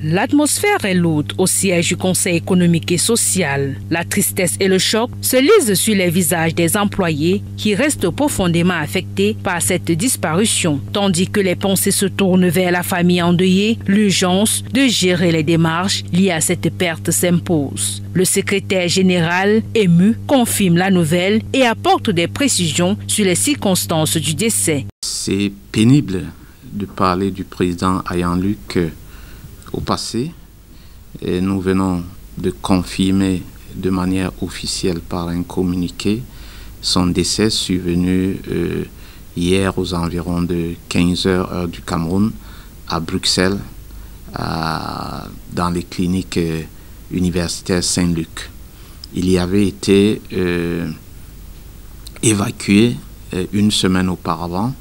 L'atmosphère est lourde au siège du Conseil économique et social. La tristesse et le choc se lisent sur les visages des employés qui restent profondément affectés par cette disparition. Tandis que les pensées se tournent vers la famille endeuillée, l'urgence de gérer les démarches liées à cette perte s'impose. Le secrétaire général, ému, confirme la nouvelle et apporte des précisions sur les circonstances du décès. C'est pénible de parler du président Ayan Luc au passé, et nous venons de confirmer de manière officielle par un communiqué son décès survenu hier aux environs de 15h heure du Cameroun à Bruxelles, dans les cliniques universitaires Saint-Luc. Il y avait été évacué une semaine auparavant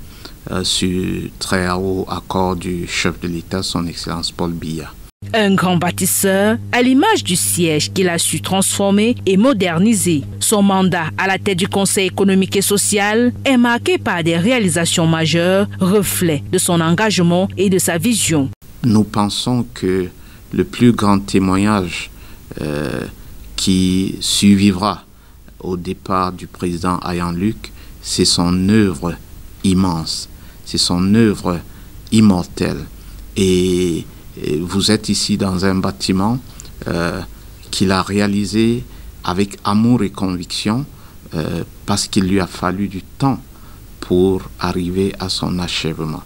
sur très haut accord du chef de l'État, son Excellence Paul Biya. Un grand bâtisseur, à l'image du siège qu'il a su transformer et moderniser. Son mandat à la tête du Conseil économique et social est marqué par des réalisations majeures, reflet de son engagement et de sa vision. Nous pensons que le plus grand témoignage qui survivra au départ du président Ayan Luc, c'est son œuvre immense, c'est son œuvre immortelle. Et vous êtes ici dans un bâtiment qu'il a réalisé avec amour et conviction parce qu'il lui a fallu du temps pour arriver à son achèvement.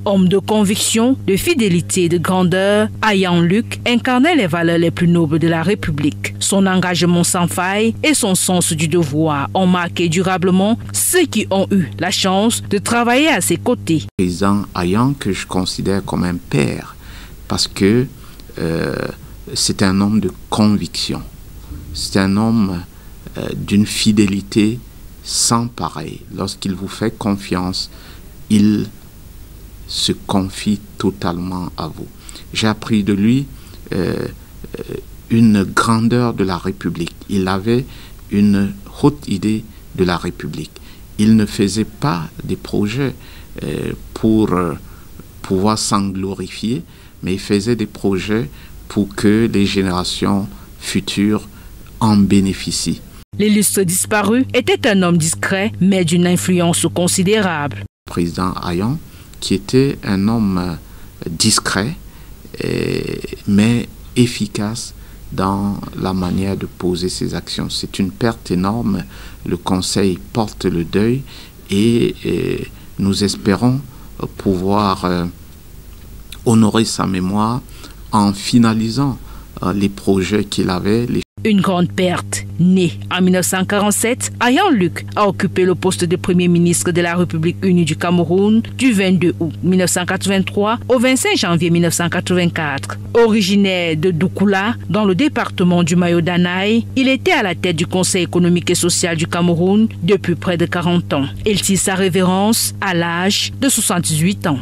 Homme de conviction, de fidélité et de grandeur, Ayan Luc incarnait les valeurs les plus nobles de la République. Son engagement sans faille et son sens du devoir ont marqué durablement ceux qui ont eu la chance de travailler à ses côtés. Le président Ayan, que je considère comme un père, parce que c'est un homme de conviction. C'est un homme d'une fidélité sans pareil. Lorsqu'il vous fait confiance, il se confie totalement à vous. J'ai appris de lui une grandeur de la République. Il avait une haute idée de la République. Il ne faisait pas des projets pour pouvoir s'en glorifier, mais il faisait des projets pour que les générations futures en bénéficient. L'illustre disparu était un homme discret, mais d'une influence considérable. Le président Ayan, qui était un homme discret, mais efficace dans la manière de poser ses actions. C'est une perte énorme. Le Conseil porte le deuil et nous espérons pouvoir honorer sa mémoire en finalisant les projets qu'il avait. Une grande perte. Né en 1947, Ayan Luc a occupé le poste de Premier ministre de la République unie du Cameroun du 22 août 1983 au 25 janvier 1984. Originaire de Doukoula, dans le département du Mayo-Danaï, il était à la tête du Conseil économique et social du Cameroun depuis près de 40 ans. Il tire sa révérence à l'âge de 78 ans.